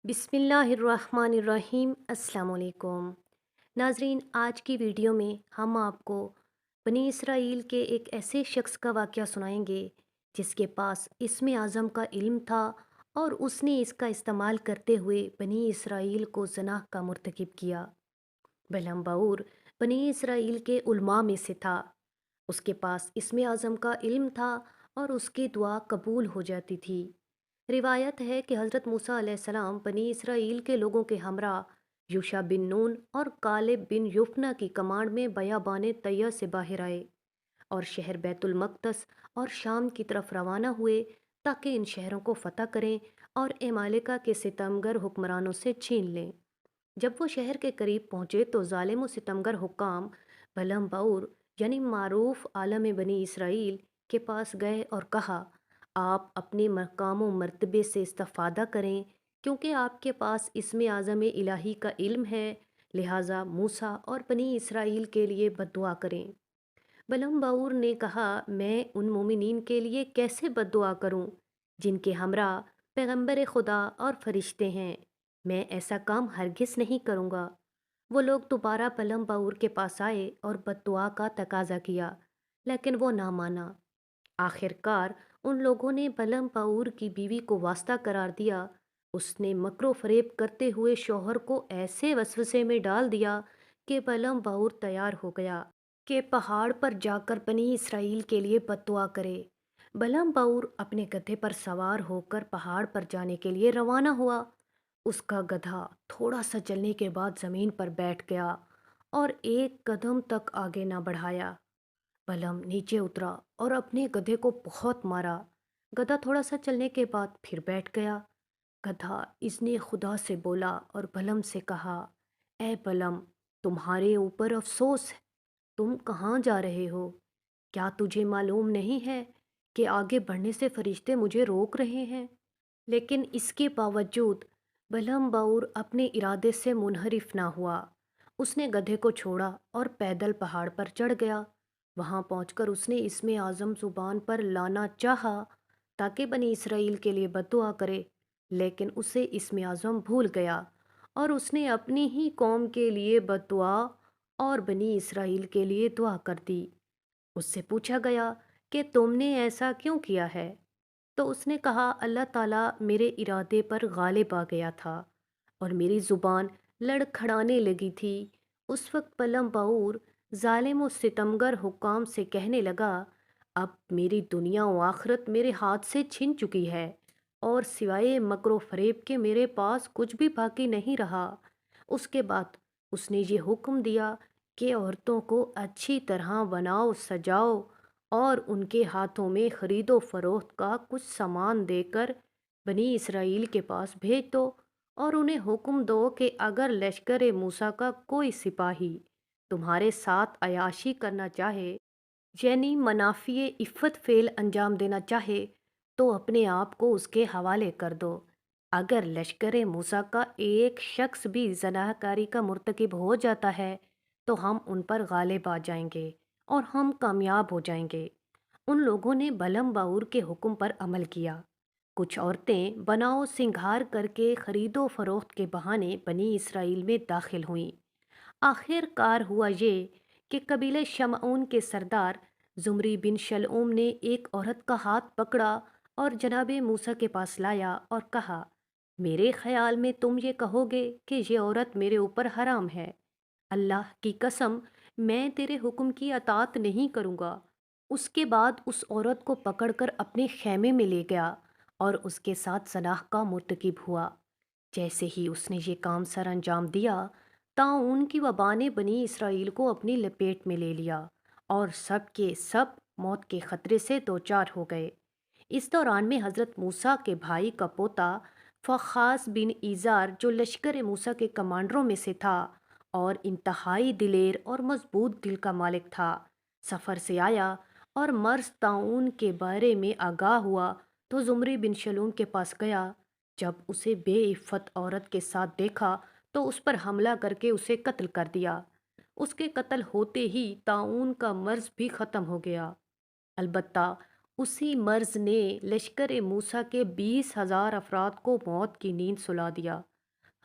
بسم اللہ الرحمن الرحیم۔ السلام علیکم ناظرین، آج کی ویڈیو میں ہم آپ کو بنی اسرائیل کے ایک ایسے شخص کا واقعہ سنائیں گے جس کے پاس اسم اعظم کا علم تھا اور اس نے اس کا استعمال کرتے ہوئے بنی اسرائیل کو زنا کا مرتکب کیا۔ بلہم باور بنی اسرائیل کے علماء میں سے تھا۔ اس کے پاس اسم اعظم کا علم تھا اور اس کی دعا قبول ہو جاتی تھی۔ روایت ہے کہ حضرت موسیٰ علیہ السلام بنی اسرائیل کے لوگوں کے ہمراہ یوشع بن نون اور کالب بن یفنہ کی کمانڈ میں بیابان طیہ سے باہر آئے اور شہر بیت المقدس اور شام کی طرف روانہ ہوئے تاکہ ان شہروں کو فتح کریں اور عمالقہ کے ستمگر حکمرانوں سے چھین لیں۔ جب وہ شہر کے قریب پہنچے تو ظالم و ستمگر حکام بلہم باور یعنی معروف عالم بنی اسرائیل کے پاس گئے اور کہا، آپ اپنے مقام و مرتبے سے استفادہ کریں کیونکہ آپ کے پاس اسم اعظم الہی کا علم ہے، لہٰذا موسیٰ اور بنی اسرائیل کے لیے بد دعا کریں۔ بلہم باور نے کہا، میں ان مومنین کے لیے کیسے بد دعا کروں جن کے ہمراہ پیغمبر خدا اور فرشتے ہیں؟ میں ایسا کام ہرگز نہیں کروں گا۔ وہ لوگ دوبارہ بلہم باور کے پاس آئے اور بد دعا کا تقاضا کیا، لیکن وہ نہ مانا۔ آخر کار ان لوگوں نے بلہم باور کی بیوی کو واسطہ قرار دیا۔ اس نے مکر و فریب کرتے ہوئے شوہر کو ایسے وسوسے میں ڈال دیا کہ بلہم باور تیار ہو گیا کہ پہاڑ پر جا کر بنی اسرائیل کے لیے بد دعا کرے۔ بلہم باور اپنے گدھے پر سوار ہو کر پہاڑ پر جانے کے لیے روانہ ہوا۔ اس کا گدھا تھوڑا سا چلنے کے بعد زمین پر بیٹھ گیا اور ایک قدم تک آگے نہ بڑھایا۔ بلہم نیچے اترا اور اپنے گدھے کو بہت مارا۔ گدھا تھوڑا سا چلنے کے بعد پھر بیٹھ گیا۔ گدھا اذن خدا سے بولا اور بلہم سے کہا، اے بلہم، تمہارے اوپر افسوس ہے، تم کہاں جا رہے ہو؟ کیا تجھے معلوم نہیں ہے کہ آگے بڑھنے سے فرشتے مجھے روک رہے ہیں؟ لیکن اس کے باوجود بلہم باور اپنے ارادے سے منحرف نہ ہوا۔ اس نے گدھے کو چھوڑا اور پیدل پہاڑ پر چڑھ گیا۔ وہاں پہنچ کر اس نے اسم اعظم زبان پر لانا چاہا تاکہ بنی اسرائیل کے لیے بد دعا کرے، لیکن اسے اسم اعظم بھول گیا اور اس نے اپنی ہی قوم کے لیے بد دعا اور بنی اسرائیل کے لیے دعا کر دی۔ اس سے پوچھا گیا کہ تم نے ایسا کیوں کیا ہے؟ تو اس نے کہا، اللہ تعالیٰ میرے ارادے پر غالب آ گیا تھا اور میری زبان لڑکھڑانے لگی تھی۔ اس وقت بلہم باور ظالم و ستمگر حکام سے کہنے لگا، اب میری دنیا و آخرت میرے ہاتھ سے چھن چکی ہے اور سوائے مکر و فریب کے میرے پاس کچھ بھی باقی نہیں رہا۔ اس کے بعد اس نے یہ حکم دیا کہ عورتوں کو اچھی طرح بناؤ سجاؤ اور ان کے ہاتھوں میں خرید و فروخت کا کچھ سامان دے کر بنی اسرائیل کے پاس بھیج دو، اور انہیں حکم دو کہ اگر لشکر موسیٰ کا کوئی سپاہی تمہارے ساتھ عیاشی کرنا چاہے، یعنی منافع عفت فعل انجام دینا چاہے، تو اپنے آپ کو اس کے حوالے کر دو۔ اگر لشکر موسیٰ کا ایک شخص بھی زنا کاری کا مرتکب ہو جاتا ہے تو ہم ان پر غالب آ جائیں گے اور ہم کامیاب ہو جائیں گے۔ ان لوگوں نے بلہم باور کے حکم پر عمل کیا۔ کچھ عورتیں بناؤ سنگھار کر کے خرید و فروخت کے بہانے بنی اسرائیل میں داخل ہوئیں۔ آخر کار ہوا یہ کہ قبیلہ شمعون کے سردار زمری بن شلعوم نے ایک عورت کا ہاتھ پکڑا اور جناب موسیٰ کے پاس لایا اور کہا، میرے خیال میں تم یہ کہو گے کہ یہ عورت میرے اوپر حرام ہے۔ اللہ کی قسم، میں تیرے حکم کی اطاعت نہیں کروں گا۔ اس کے بعد اس عورت کو پکڑ کر اپنے خیمے میں لے گیا اور اس کے ساتھ زنا کا مرتکب ہوا۔ جیسے ہی اس نے یہ کام سر انجام دیا، طاعون کی وبا نے بنی اسرائیل کو اپنی لپیٹ میں لے لیا اور سب کے سب موت کے خطرے سے دوچار ہو گئے۔ اس دوران میں حضرت موسیٰ کے بھائی کا پوتا فخاس بن ایزار، جو لشکر موسیٰ کے کمانڈروں میں سے تھا اور انتہائی دلیر اور مضبوط دل کا مالک تھا، سفر سے آیا اور مرض طاعون کے بارے میں آگاہ ہوا تو زمری بن شلوم کے پاس گیا۔ جب اسے بے عفت عورت کے ساتھ دیکھا تو اس پر حملہ کر کے اسے قتل کر دیا۔ اس کے قتل ہوتے ہی طاعون کا مرض بھی ختم ہو گیا۔ البتہ اسی مرض نے لشکر موسیٰ کے 20,000 افراد کو موت کی نیند سلا دیا۔